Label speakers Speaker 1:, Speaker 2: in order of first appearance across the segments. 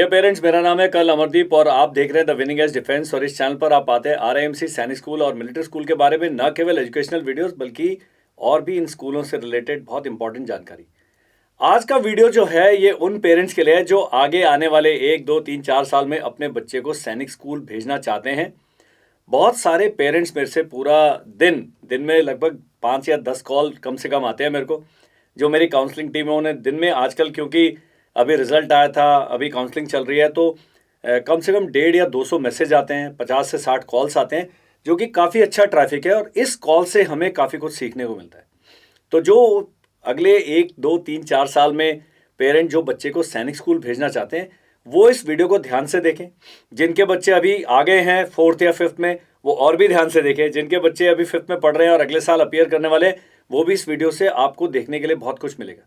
Speaker 1: Dear parents, मेरा नाम है कल अमरदीप और आप देख रहे हैं द विनिंग एज डिफेंस। और इस चैनल पर आप पाते हैं आरआईएमसी सैनिक स्कूल और मिलिट्री स्कूल के बारे में न केवल एजुकेशनल वीडियोस बल्कि और भी इन स्कूलों से रिलेटेड बहुत इंपॉर्टेंट जानकारी। आज का वीडियो जो है ये उन पेरेंट्स के लिए है जो आगे आने वाले 1, 2, 3, 4 साल में अपने बच्चे को सैनिक स्कूल भेजना चाहते हैं। बहुत सारे पेरेंट्स मेरे से पूरा दिन में लगभग 5 या 10 कॉल कम से कम आते हैं मेरे को। जो मेरी काउंसलिंग टीम है उन्हें दिन में आजकल, क्योंकि अभी रिजल्ट आया था, अभी काउंसलिंग चल रही है, तो कम से कम 150 या 200 मैसेज आते हैं, 50 से 60 कॉल्स आते हैं, जो कि काफ़ी अच्छा ट्रैफिक है और इस कॉल से हमें काफ़ी कुछ सीखने को मिलता है। तो जो अगले 1, 2, 3, 4 साल में पेरेंट जो बच्चे को सैनिक स्कूल भेजना चाहते हैं वो इस वीडियो को ध्यान से देखें। जिनके बच्चे अभी आ गए हैं 4th या 5th में वो और भी ध्यान से देखें। जिनके बच्चे अभी 5th में पढ़ रहे हैं और अगले साल अपीयर करने वाले वो भी इस वीडियो से आपको देखने के लिए बहुत कुछ मिलेगा।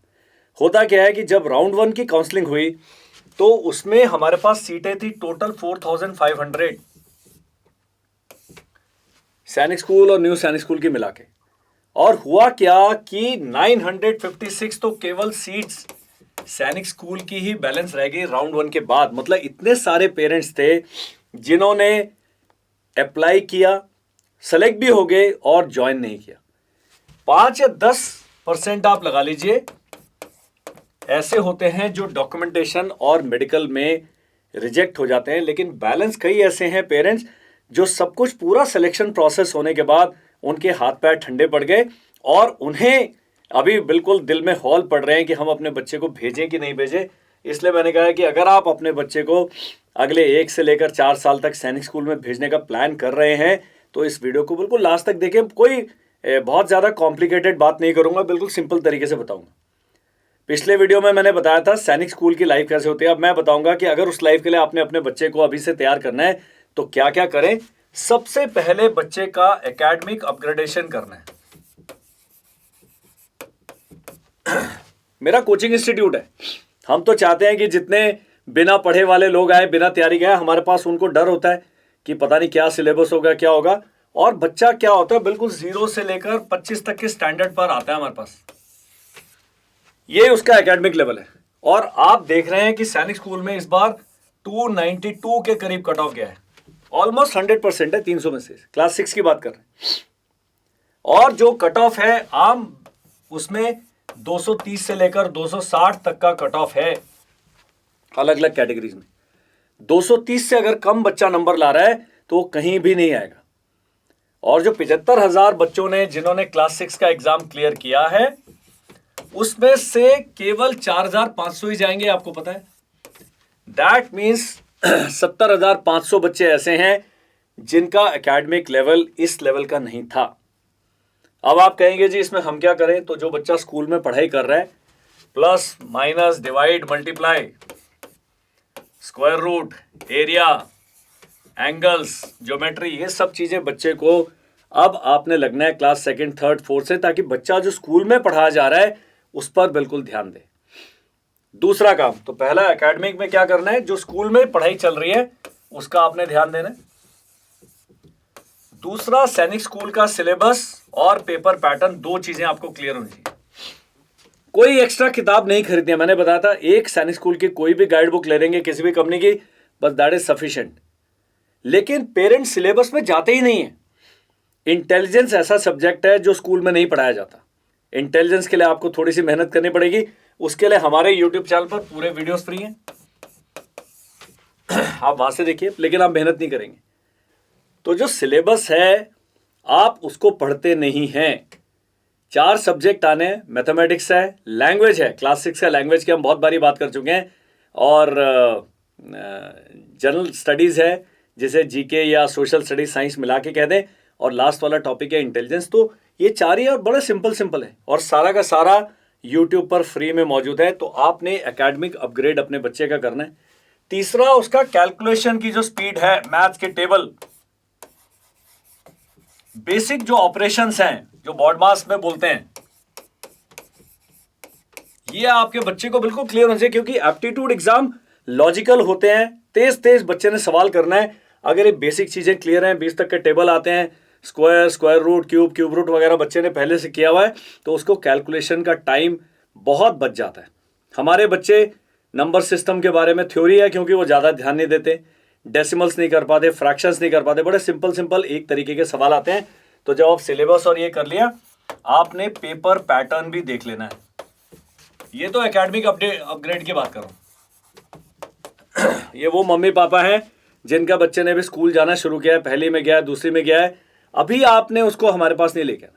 Speaker 1: होता क्या है कि जब राउंड 1 की काउंसलिंग हुई तो उसमें हमारे पास सीटें थी टोटल 4500 सैनिक स्कूल और न्यू सैनिक स्कूल की मिला के। और हुआ क्या कि 956 तो केवल सीट्स सैनिक स्कूल की ही बैलेंस रह गई राउंड 1 के बाद। मतलब इतने सारे पेरेंट्स थे जिन्होंने अप्लाई किया, सेलेक्ट भी हो गए और ज्वाइन नहीं किया। 5 या 10% आप लगा लीजिए ऐसे होते हैं जो डॉक्यूमेंटेशन और मेडिकल में रिजेक्ट हो जाते हैं। लेकिन बैलेंस कई ऐसे हैं पेरेंट्स जो सब कुछ पूरा सिलेक्शन प्रोसेस होने के बाद उनके हाथ पैर ठंडे पड़ गए और उन्हें अभी बिल्कुल दिल में हौल पड़ रहे हैं कि हम अपने बच्चे को भेजें कि नहीं भेजें। इसलिए मैंने कहा कि अगर आप अपने बच्चे को अगले 1 से लेकर 4 साल तक सैनिक स्कूल में भेजने का प्लान कर रहे हैं तो इस वीडियो को बिल्कुल लास्ट तक देखें। कोई बहुत ज़्यादा कॉम्प्लिकेटेड बात नहीं करूँगा, बिल्कुल सिंपल तरीके से बताऊँगा। पिछले वीडियो में मैंने बताया था सैनिक स्कूल की लाइफ कैसे होती है। अब मैं बताऊंगा कि अगर उस लाइफ के लिए आपने अपने बच्चे को अभी से तैयार करना है तो क्या क्या करें। सबसे पहले बच्चे का एकेडमिक अपग्रेडेशन करना है। मेरा कोचिंग इंस्टीट्यूट है। हम तो चाहते हैं कि जितने बिना पढ़े वाले लोग आए, बिना तैयारी के आए, हमारे पास उनको डर होता है कि पता नहीं क्या सिलेबस होगा, क्या होगा। और बच्चा क्या होता है बिल्कुल 0 से लेकर 25 तक के स्टैंडर्ड पर आता है हमारे पास। ये उसका एकेडमिक लेवल है। और आप देख रहे हैं कि सैनिक स्कूल में इस बार 292 के करीब कट ऑफ गया है। ऑलमोस्ट 100% है 300 में से। क्लास 6 की बात कर रहे हैं। और जो कट ऑफ है आम उसमें 230 से लेकर 260 तक का कट ऑफ है अलग अलग कैटेगरीज में। 230 से अगर कम बच्चा नंबर ला रहा है तो वो कहीं भी नहीं आएगा। और जो 75,000 बच्चों ने जिन्होंने क्लास 6 का एग्जाम क्लियर किया है उसमें से केवल 4,500 ही जाएंगे। आपको पता है दैट मीन्स 70,500 बच्चे ऐसे हैं जिनका एकेडमिक लेवल इस लेवल का नहीं था। अब आप कहेंगे जी इसमें हम क्या करें। तो जो बच्चा स्कूल में पढ़ाई कर रहा है plus minus divide multiply square root area angles geometry ये सब चीजें बच्चे को अब आपने लगना है क्लास 2nd 3rd 4th से, ताकि बच्चा जो स्कूल में पढ़ाया जा रहा है उस पर बिल्कुल ध्यान दे। दूसरा काम तो पहला एकेडमिक में क्या करना है, जो स्कूल में पढ़ाई चल रही है उसका आपने ध्यान देना है। दूसरा सैनिक स्कूल का सिलेबस और पेपर पैटर्न, 2 चीजें आपको क्लियर होनी चाहिए। कोई एक्स्ट्रा किताब नहीं खरीदनी है। मैंने बताया था एक सैनिक स्कूल की कोई भी गाइड बुक ले लेंगे किसी भी कंपनी की, बस दैट इज सफिशिएंट। लेकिन पेरेंट्स सिलेबस में जाते ही नहीं है। इंटेलिजेंस ऐसा सब्जेक्ट है जो स्कूल में नहीं पढ़ाया जाता। इंटेलिजेंस के लिए आपको थोड़ी सी मेहनत करनी पड़ेगी। उसके लिए हमारे यूट्यूब चैनल पर पूरे वीडियोस फ्री हैं, आप वहां से देखिए, लेकिन आप मेहनत नहीं करेंगे। तो जो सिलेबस है आप उसको पढ़ते नहीं हैं। 4 सब्जेक्ट आने हैं, मैथमेटिक्स है, लैंग्वेज है, क्लास 6 का लैंग्वेज की हम बहुत बारी बात कर चुके हैं, और जनरल स्टडीज है जिसे जीके या सोशल स्टडीज साइंस मिला के कह दें, और लास्ट वाला टॉपिक है इंटेलिजेंस। तो ये 4 ही और बड़ा सिंपल है और सारा का सारा यूट्यूब पर फ्री में मौजूद है। तो आपने एकेडमिक अपग्रेड अपने बच्चे का करना है। तीसरा उसका कैलकुलेशन की जो स्पीड है, मैथ्स के टेबल, बेसिक जो ऑपरेशंस हैं जो बोर्ड मास में बोलते हैं, ये आपके बच्चे को बिल्कुल क्लियर होना चाहिए। क्योंकि एप्टीट्यूड एग्जाम लॉजिकल होते हैं, तेज बच्चे ने सवाल करना है। अगर ये बेसिक चीजें क्लियर हैं, 20 तक के टेबल आते हैं, स्क्वायर रूट क्यूब रूट वगैरह बच्चे ने पहले से किया हुआ है, तो उसको कैलकुलेशन का टाइम बहुत बच जाता है। हमारे बच्चे नंबर सिस्टम के बारे में थ्योरी है, क्योंकि वो ज़्यादा ध्यान नहीं देते, डेसिमल्स नहीं कर पाते, फ्रैक्शंस नहीं कर पाते, बड़े सिंपल सिंपल एक तरीके के सवाल आते हैं। तो जब आप सिलेबस और ये कर लिया, आपने पेपर पैटर्न भी देख लेना है। ये तो एकेडमिक अपग्रेड की बात कर रहा हूं। ये वो मम्मी पापा हैं जिनका बच्चे ने भी स्कूल जाना शुरू किया है, पहली में गया है, दूसरी में गया है, अभी आपने उसको हमारे पास नहीं लेके आना।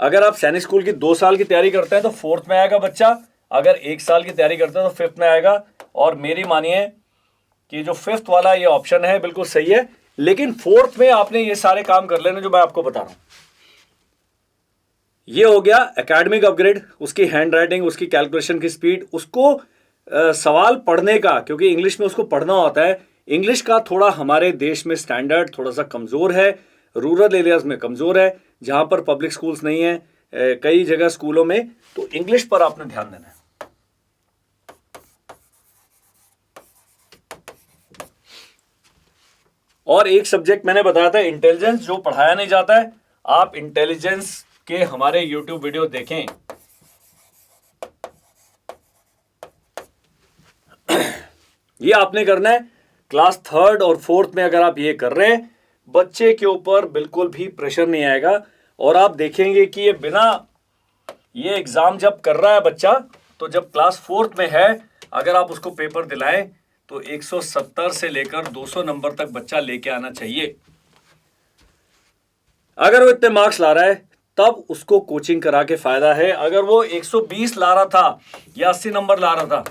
Speaker 1: अगर आप सैनिक स्कूल की 2 साल की तैयारी करते हैं तो 4th में आएगा बच्चा, अगर 1 साल की तैयारी करते हैं तो 5th में आएगा। और मेरी मानिए कि जो 5th वाला ये ऑप्शन है बिल्कुल सही है, लेकिन 4th में आपने ये सारे काम कर लेने जो मैं आपको बता रहा हूं। ये हो गया एकेडमिक अपग्रेड, उसकी हैंड राइटिंग, उसकी कैलकुलेशन की स्पीड, उसको सवाल पढ़ने का, क्योंकि इंग्लिश में उसको पढ़ना होता है। इंग्लिश का थोड़ा हमारे देश में स्टैंडर्ड थोड़ा सा कमज़ोर है, रूरल एरियाज में कमज़ोर है, जहाँ पर पब्लिक स्कूल्स नहीं है, कई जगह स्कूलों में, तो इंग्लिश पर आपने ध्यान देना है। और एक सब्जेक्ट मैंने बताया था इंटेलिजेंस, जो पढ़ाया नहीं जाता है, आप इंटेलिजेंस के हमारे YouTube वीडियो देखें। ये आपने करना है क्लास 3rd और 4th में। अगर आप ये कर रहे हैं, बच्चे के ऊपर बिल्कुल भी प्रेशर नहीं आएगा, और आप देखेंगे कि ये बिना ये एग्जाम जब कर रहा है बच्चा, तो जब क्लास 4th में है, अगर आप उसको पेपर दिलाएं तो 170 से लेकर 200 नंबर तक बच्चा लेके आना चाहिए। अगर वो इतने मार्क्स ला रहा है तब उसको कोचिंग करा के फायदा है। अगर वो 120 ला रहा था या 80 नंबर ला रहा था,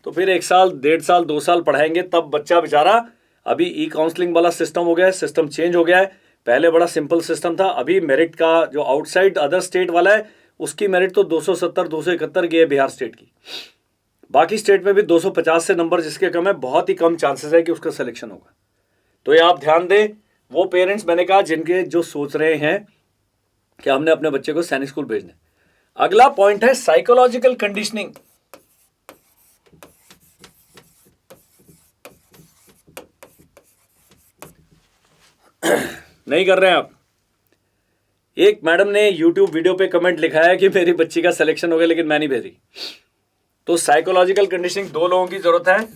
Speaker 1: तो फिर 1 साल, 1.5 साल, 2 साल पढ़ाएंगे, तब बच्चा बेचारा, अभी ई काउंसलिंग वाला सिस्टम हो गया है, सिस्टम चेंज हो गया है। पहले बड़ा सिंपल सिस्टम था, अभी मेरिट का जो आउटसाइड अदर स्टेट वाला है, उसकी मेरिट तो 270, 271 की है बिहार स्टेट की। बाकी स्टेट में भी 250 से नंबर जिसके कम है, बहुत ही कम चांसेस है कि उसका सिलेक्शन होगा। तो ये आप ध्यान दें, वो पेरेंट्स मैंने कहा जिनके जो सोच रहे हैं कि हमने अपने बच्चे को सैनिक स्कूल भेजना है। अगला पॉइंट है साइकोलॉजिकल कंडीशनिंग। नहीं कर रहे हैं आप। एक मैडम ने YouTube वीडियो पे कमेंट लिखा है कि मेरी बच्ची का सिलेक्शन हो गया लेकिन मैं नहीं भेजी। तो साइकोलॉजिकल कंडीशनिंग 2 लोगों की जरूरत है,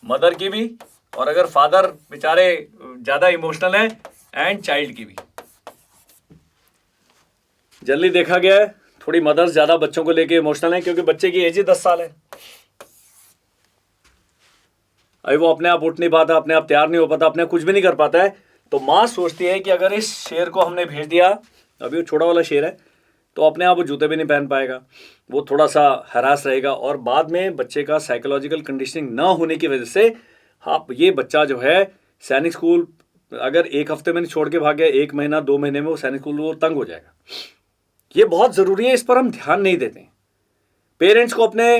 Speaker 1: मदर की भी, और अगर फादर बेचारे ज्यादा इमोशनल है, एंड चाइल्ड की भी। जल्दी देखा गया है थोड़ी मदर्स ज्यादा बच्चों को लेके इमोशनल है, क्योंकि बच्चे की एज ही 10 साल है। अभी वो अपने आप उठ नहीं पाता, अपने आप तैयार नहीं हो पाता, अपने आप कुछ भी नहीं कर पाता है, तो माँ सोचती है कि अगर इस शेर को हमने भेज दिया, अभी वो छोटा वाला शेर है, तो अपने आप वो जूते भी नहीं पहन पाएगा, वो थोड़ा सा हरास रहेगा, और बाद में बच्चे का साइकोलॉजिकल कंडीशनिंग ना होने की वजह से हाँ, ये बच्चा जो है सैनिक स्कूल अगर 1 हफ्ते में नहीं छोड़ के भाग गया, 1 महीना 2 महीने में वो सैनिक स्कूल वो तंग हो जाएगा। ये बहुत ज़रूरी है, इस पर हम ध्यान नहीं देते हैं। पेरेंट्स को अपने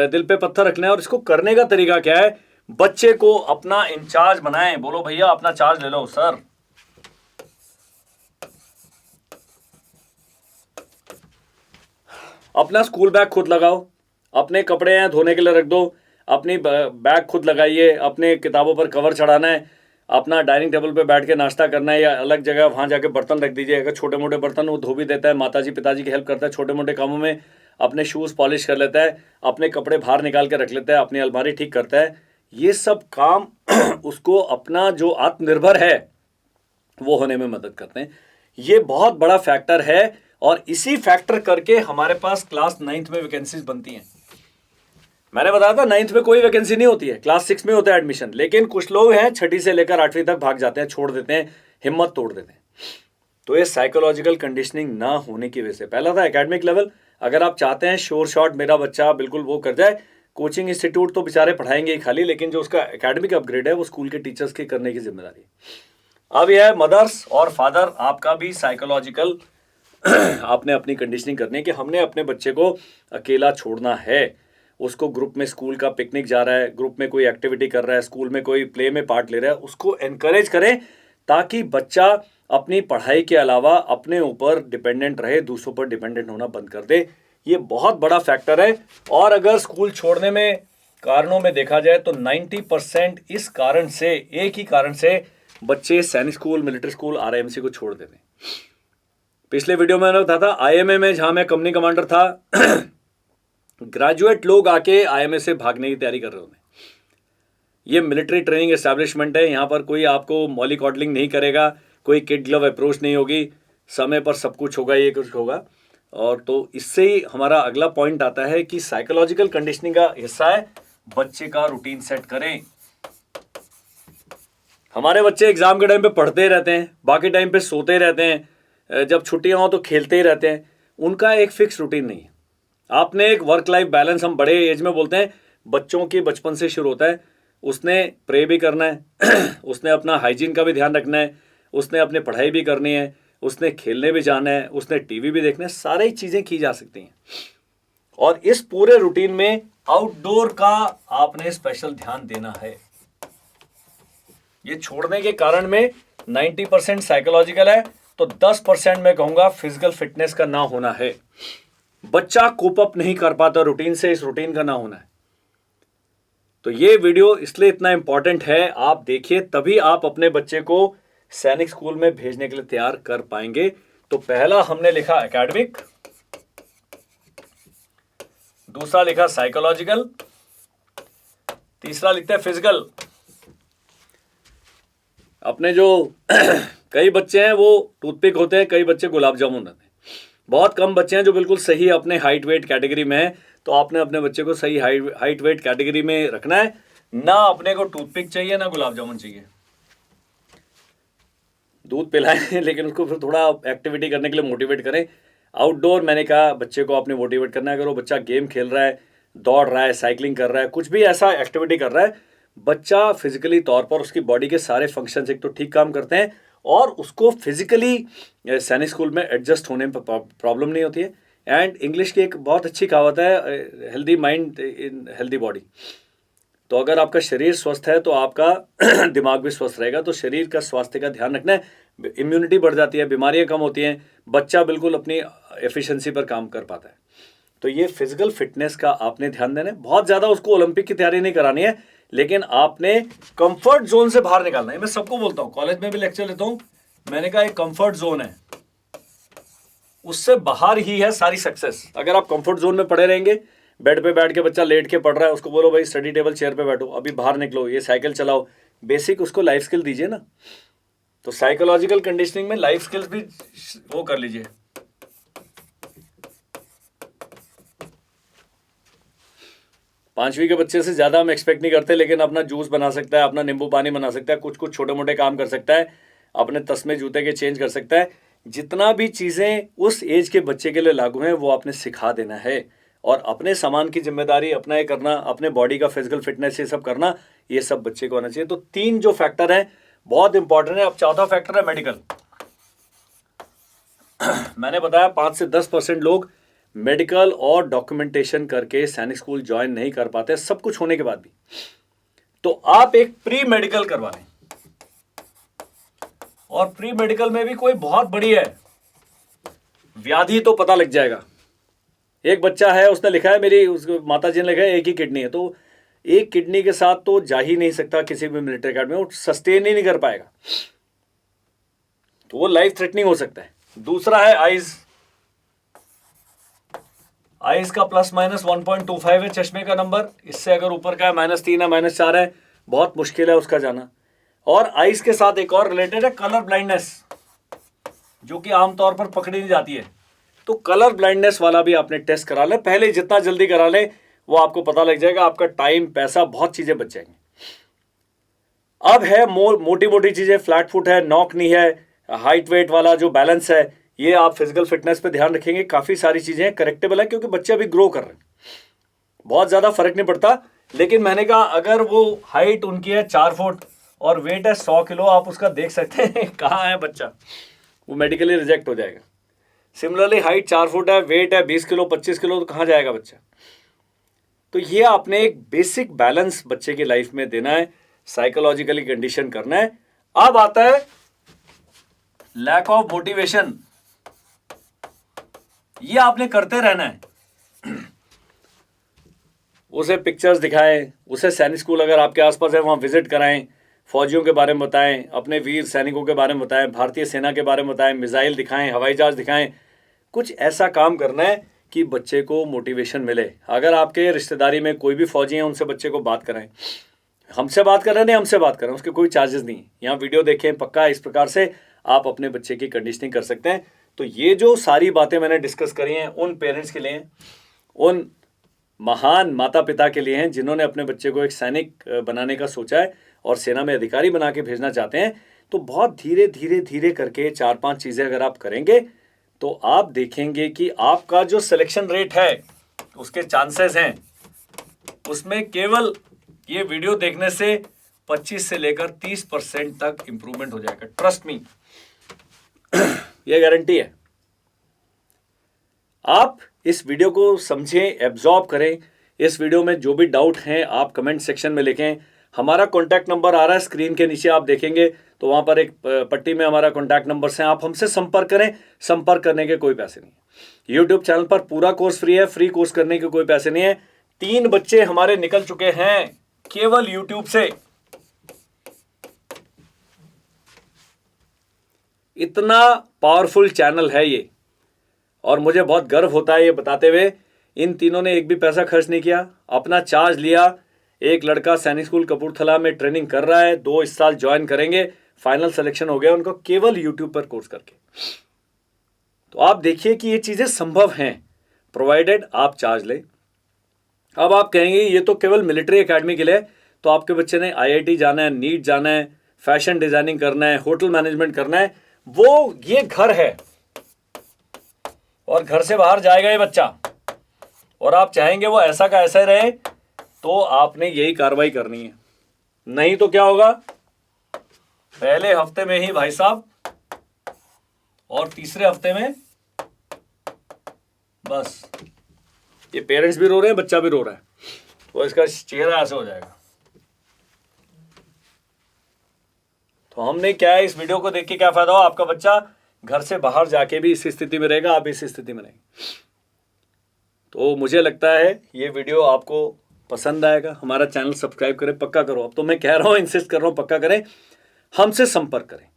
Speaker 1: दिल पे पत्थर रखना है, और इसको करने का तरीका क्या है, बच्चे को अपना इंचार्ज बनाएं। बोलो भैया अपना चार्ज ले लो सर। अपना स्कूल बैग खुद लगाओ, अपने कपड़े हैं धोने के लिए रख दो, अपनी बैग खुद लगाइए, अपने किताबों पर कवर चढ़ाना है, अपना डाइनिंग टेबल पे बैठ के नाश्ता करना है, या अलग जगह वहाँ जाके बर्तन रख दीजिए। अगर छोटे मोटे बर्तन वो धो भी देता है, माताजी पिताजी की हेल्प करता है छोटे मोटे कामों में, अपने शूज़ पॉलिश कर लेता है, अपने कपड़े बाहर निकाल के रख लेता है, अपनी अलमारी ठीक करता है। ये सब काम उसको अपना जो आत्मनिर्भर है वो होने में मदद करते हैं। ये बहुत बड़ा फैक्टर है, और इसी फैक्टर करके हमारे पास क्लास 9th में वैकेंसीज बनती हैं। मैंने बताया था 9th में कोई वैकेंसी नहीं होती है, क्लास 6 में होता है एडमिशन, लेकिन कुछ लोग हैं 6ठी से लेकर 8वीं तक भाग जाते हैं, छोड़ देते हैं, हिम्मत तोड़ देते हैं। तो ये साइकोलॉजिकल कंडीशनिंग ना होने की वजह से। पहला था एकेडमिक लेवल, अगर आप चाहते हैं श्योर शॉट मेरा बच्चा बिल्कुल वो कर जाए, कोचिंग इंस्टीट्यूट तो बेचारे पढ़ाएंगे ही खाली, लेकिन जो उसका एकेडमिक अपग्रेड है वो स्कूल के टीचर्स की करने की जिम्मेदारी है। अब यह है मदर्स और फादर, आपका भी साइकोलॉजिकल आपने अपनी कंडीशनिंग करनी है कि हमने अपने बच्चे को अकेला छोड़ना है। उसको ग्रुप में, स्कूल का पिकनिक जा रहा है, ग्रुप में कोई एक्टिविटी कर रहा है, स्कूल में कोई प्ले में पार्ट ले रहा है, उसको एनकरेज करें ताकि बच्चा अपनी पढ़ाई के अलावा अपने ऊपर डिपेंडेंट रहे, दूसरों पर डिपेंडेंट होना बंद कर दे। ये बहुत बड़ा फैक्टर है। और अगर स्कूल छोड़ने में कारणों में देखा जाए तो 90% इस कारण से, एक ही कारण से बच्चे सैनिक स्कूल, मिलिट्री स्कूल, RIMC को छोड़ देते हैं। पिछले वीडियो में मैंने बताया था IMA में, जहां मैं कंपनी कमांडर था ग्रेजुएट लोग आके आईएमए से भागने की तैयारी कर रहे होंगे। ये मिलिट्री ट्रेनिंग एस्टैब्लिशमेंट है, यहाँ पर कोई आपको मॉलिकॉडलिंग नहीं करेगा, कोई किड ग्लव अप्रोच नहीं होगी, समय पर सब कुछ होगा, ये कुछ होगा। और तो इससे ही हमारा अगला पॉइंट आता है कि साइकोलॉजिकल कंडीशनिंग का हिस्सा है बच्चे का रूटीन सेट करें। हमारे बच्चे एग्जाम के टाइम पे पढ़ते रहते हैं, बाकी टाइम पे सोते रहते हैं, जब छुट्टियां हो तो खेलते ही रहते हैं, उनका एक फिक्स रूटीन नहीं है। आपने एक वर्क लाइफ बैलेंस, हम बड़े एज में बोलते हैं, बच्चों के बचपन से शुरू होता है। उसने प्रे भी करना है उसने अपना हाइजीन का भी ध्यान रखना है, उसने अपनी पढ़ाई भी करनी है, उसने खेलने भी जाना है, उसने टीवी भी देखना है, सारी चीज़ें की जा सकती हैं। और इस पूरे रूटीन में आउटडोर का आपने स्पेशल ध्यान देना है। ये छोड़ने के कारण में 90% साइकोलॉजिकल है, तो 10% मैं कहूंगा फिजिकल फिटनेस का ना होना है। बच्चा कोप अप नहीं कर पाता रूटीन से, इस रूटीन का ना होना है। तो ये वीडियो इसलिए इतना इंपॉर्टेंट है, आप देखिए, तभी आप अपने बच्चे को सैनिक स्कूल में भेजने के लिए तैयार कर पाएंगे। तो पहला हमने लिखा एकेडमिक, दूसरा लिखा साइकोलॉजिकल, तीसरा लिखते हैं फिजिकल। अपने जो कई बच्चे हैं वो टूथपिक होते हैं, कई बच्चे गुलाब जामुन होते हैं। बहुत कम बच्चे हैं जो बिल्कुल सही अपने हाइट वेट कैटेगरी में हैं। तो आपने अपने बच्चे को सही हाइट वेट कैटेगरी में रखना है, ना अपने को टूथपिक चाहिए ना गुलाब जामुन चाहिए। दूध पिलाएं लेकिन उसको फिर थोड़ा एक्टिविटी करने के लिए मोटिवेट करें। आउटडोर मैंने कहा बच्चे को आपने मोटिवेट करना है। अगर वो बच्चा गेम खेल रहा है, दौड़ रहा है, साइकिलिंग कर रहा है, कुछ भी ऐसा एक्टिविटी कर रहा है, बच्चा फिजिकली तौर पर उसकी बॉडी के सारे फंक्शंस एक तो ठीक काम करते हैं और उसको फिजिकली सैनिक स्कूल में एडजस्ट होने में प्रॉब्लम नहीं होती है। एंड इंग्लिश की एक बहुत अच्छी कहावत है, healthy mind in healthy body. तो अगर आपका शरीर स्वस्थ है तो आपका दिमाग भी स्वस्थ रहेगा। तो शरीर का स्वास्थ्य का ध्यान रखना है, इम्यूनिटी बढ़ जाती है, बीमारियां कम होती हैं, बच्चा बिल्कुल अपनी एफिशिएंसी पर काम कर पाता है। तो ये फिजिकल फिटनेस का आपने ध्यान देना है। बहुत ज़्यादा उसको ओलंपिक की तैयारी नहीं करानी है, लेकिन आपने कंफर्ट जोन से बाहर निकालना है। मैं सबको बोलता हूँ, कॉलेज में भी लेक्चर लेता हूँ, मैंने कहा एक कंफर्ट जोन है, उससे बाहर ही है सारी सक्सेस। अगर आप कंफर्ट जोन में पड़े रहेंगे, बेड पे बैठ के बच्चा लेट के पढ़ रहा है, उसको बोलो भाई स्टडी टेबल चेयर पे बैठो, अभी बाहर निकलो, ये साइकिल चलाओ, बेसिक उसको लाइफ स्किल दीजिए ना। तो साइकोलॉजिकल कंडीशनिंग में लाइफ स्किल्स भी वो कर लीजिए। पांचवी के बच्चे से ज़्यादा हम एक्सपेक्ट नहीं करते, लेकिन अपना जूस बना सकता है, अपना नींबू पानी बना सकता है, कुछ कुछ छोटे मोटे काम कर सकता है, अपने तस्मे जूते के चेंज कर सकता है। जितना भी चीज़ें उस एज के बच्चे के लिए लागू हैं वो आपने सिखा देना है। और अपने सामान की जिम्मेदारी अपना ये करना, अपने बॉडी का फिजिकल फिटनेस ये सब करना, ये सब बच्चे को आना चाहिए। तो 3 जो फैक्टर हैं बहुत इंपॉर्टेंट है। अब चौथा फैक्टर है मेडिकल। मैंने बताया 5 से 10% लोग मेडिकल और डॉक्यूमेंटेशन करके सैनिक स्कूल ज्वाइन नहीं कर पाते, सब कुछ होने के बाद भी। तो आप एक प्री मेडिकल करवा लें, और प्री मेडिकल में भी कोई बहुत बड़ी है व्याधि तो पता लग जाएगा। एक बच्चा है, उसने लिखा है, मेरी उसको माता जी ने लिखा है एक ही किडनी है, तो एक किडनी के साथ तो जा ही नहीं सकता किसी भी मिलिट्री अकेडमी में, वो सस्टेन ही नहीं कर पाएगा, तो वो लाइफ थ्रेटनिंग हो सकता है। दूसरा है आइज। आइज का प्लस माइनस 1.25 है चश्मे का नंबर, इससे अगर ऊपर का है -3 है -4 है, बहुत मुश्किल है उसका जाना। और आइज के साथ एक और रिलेटेड है कलर ब्लाइंडनेस, जो कि आमतौर पर पकड़ी नहीं जाती है। तो कलर ब्लाइंडनेस वाला भी आपने टेस्ट करा ले, पहले जितना जल्दी करा ले वो आपको पता लग जाएगा, आपका टाइम, पैसा, बहुत चीजें बच जाएंगी। अब है मोटी मोटी चीजें, फ्लैट फुट है, नॉक नहीं है, हाइट वेट वाला जो बैलेंस है, ये आप फिजिकल फिटनेस पे ध्यान रखेंगे। काफी सारी चीजें करेक्टेबल है क्योंकि बच्चे अभी ग्रो कर रहे हैं, बहुत ज्यादा फर्क नहीं पड़ता। लेकिन मैंने कहा अगर वो हाइट उनकी है 4 फुट और वेट है 100 किलो, आप उसका देख सकते हैं कहाँ है बच्चा, वो मेडिकली रिजेक्ट हो जाएगा। सिमिलरली हाइट 4 फुट है, वेट है 20 किलो 25 किलो, तो कहाँ जाएगा बच्चा। तो ये आपने एक बेसिक बैलेंस बच्चे की लाइफ में देना है, साइकोलॉजिकली कंडीशन करना है। अब आता है लैक ऑफ मोटिवेशन, ये आपने करते रहना है। उसे पिक्चर्स दिखाएं, उसे सैनिक स्कूल अगर आपके आसपास है वहां विजिट कराएं, फौजियों के बारे में बताएं, अपने वीर सैनिकों के बारे में बताएं, भारतीय सेना के बारे में बताएं, मिसाइल दिखाएं, हवाई जहाज दिखाएं। कुछ ऐसा काम करना है कि बच्चे को मोटिवेशन मिले। अगर आपके रिश्तेदारी में कोई भी फौजी हैं, उनसे बच्चे को बात कराएं। हमसे बात कर रहे हैं, नहीं हमसे बात करें, उसके कोई चार्जेस नहीं। यहाँ वीडियो देखें पक्का, इस प्रकार से आप अपने बच्चे की कंडीशनिंग कर सकते हैं। तो ये जो सारी बातें मैंने डिस्कस करी हैं उन पेरेंट्स के लिए हैं, उन महान माता पिता के लिए हैं जिन्होंने अपने बच्चे को एक सैनिक बनाने का सोचा है और सेना में अधिकारी बना के भेजना चाहते हैं। तो बहुत धीरे धीरे धीरे करके 4-5 चीज़ें अगर आप करेंगे तो आप देखेंगे कि आपका जो सिलेक्शन रेट है, उसके चांसेस हैं, उसमें केवल ये वीडियो देखने से 25 से लेकर 30% तक इंप्रूवमेंट हो जाएगा। ट्रस्ट मी, ये गारंटी है। आप इस वीडियो को समझें, एब्जॉर्ब करें। इस वीडियो में जो भी डाउट हैं आप कमेंट सेक्शन में लिखें। हमारा कॉन्टैक्ट नंबर आ रहा है स्क्रीन के नीचे, आप देखेंगे तो वहाँ पर एक पट्टी में हमारा कॉन्टैक्ट नंबर हैं, आप हमसे संपर्क करें। संपर्क करने के कोई पैसे नहीं है। यूट्यूब चैनल पर पूरा कोर्स फ्री है, फ्री कोर्स करने के कोई पैसे नहीं है। 3 बच्चे हमारे निकल चुके हैं केवल यूट्यूब से। इतना पावरफुल चैनल है ये, और मुझे बहुत गर्व होता है ये बताते हुए। इन तीनों ने एक भी पैसा खर्च नहीं किया, अपना चार्ज लिया। एक लड़का सैनिक स्कूल कपूरथला में ट्रेनिंग कर रहा है, 2 इस साल ज्वाइन करेंगे, फाइनल सिलेक्शन हो गया उनको केवल यूट्यूब पर कोर्स करके। तो आप देखिए कि ये चीजें संभव हैं, प्रोवाइडेड आप चार्ज लें। अब आप कहेंगे ये तो केवल मिलिट्री एकेडमी के लिए, तो आपके बच्चे ने IIT जाना है, नीट जाना है, फैशन डिजाइनिंग करना है, होटल मैनेजमेंट करना है, वो ये घर है और घर से बाहर जाएगा ये बच्चा, और आप चाहेंगे वो ऐसा का ऐसा रहे, तो आपने यही कार्रवाई करनी है। नहीं तो क्या होगा, पहले हफ्ते में ही भाई साहब और तीसरे हफ्ते में बस ये पेरेंट्स भी रो रहे हैं, बच्चा भी रो रहा है, तो इसका चेहरा ऐसे हो जाएगा। तो हमने क्या है, इस वीडियो को देख के क्या फायदा हो, आपका बच्चा घर से बाहर जाके भी इस स्थिति में रहेगा, आप इस स्थिति में रहेंगे। तो मुझे लगता है ये वीडियो आपको पसंद आएगा। हमारा चैनल सब्सक्राइब करें, पक्का करो। अब तो मैं कह रहा हूँ, इंसिस्ट कर रहा हूँ, पक्का करें, हमसे संपर्क करें।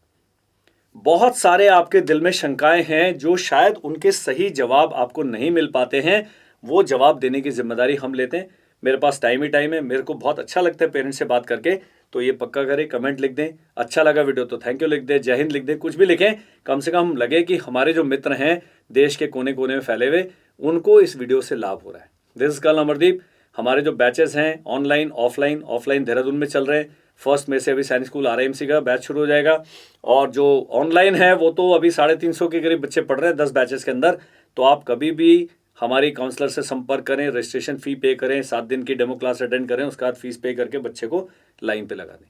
Speaker 1: बहुत सारे आपके दिल में शंकाएं हैं जो शायद उनके सही जवाब आपको नहीं मिल पाते हैं, वो जवाब देने की जिम्मेदारी हम लेते हैं। मेरे पास टाइम ही टाइम है, मेरे को बहुत अच्छा लगता है पेरेंट्स से बात करके। तो ये पक्का करें, कमेंट लिख दें, अच्छा लगा वीडियो तो थैंक यू लिख दें, जय हिंद लिख दें, कुछ भी लिखें। कम से कम लगे कि हमारे जो मित्र हैं देश के कोने कोने में फैले हुए, उनको इस वीडियो से लाभ हो रहा है। This is colonel Amardeep. हमारे जो बैचेस हैं ऑनलाइन ऑफलाइन देहरादून में चल रहे हैं। 1 मई से अभी सैनिक स्कूल RIMC का बैच शुरू हो जाएगा, और जो ऑनलाइन है वो तो अभी 350 के करीब बच्चे पढ़ रहे हैं 10 बैचेस के अंदर। तो आप कभी भी हमारी काउंसलर से संपर्क करें, रजिस्ट्रेशन फ़ी पे करें, 7 दिन की डेमो क्लास अटेंड करें, उसके बाद फीस पे करके बच्चे को लाइन पे लगा दें।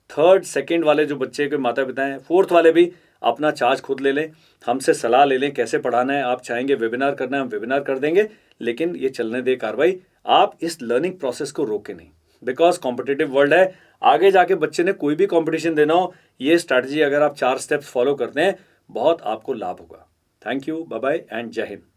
Speaker 1: 3rd, 2nd वाले जो बच्चे के माता पिता हैं, 4th वाले भी अपना चार्ज खुद ले लें, हमसे सलाह ले लें कैसे पढ़ाना है। आप चाहेंगे वेबिनार करना है, हम वेबिनार कर देंगे, लेकिन ये चलने दे कार्रवाई। आप इस लर्निंग प्रोसेस को रोके नहीं, बिकॉज कॉम्पिटिटिव वर्ल्ड है। आगे जाके बच्चे ने कोई भी कॉम्पिटिशन देना हो, ये स्ट्रैटेजी अगर आप 4 स्टेप्स फॉलो करते हैं, बहुत आपको लाभ होगा। Thank you, bye bye and Jai Hind.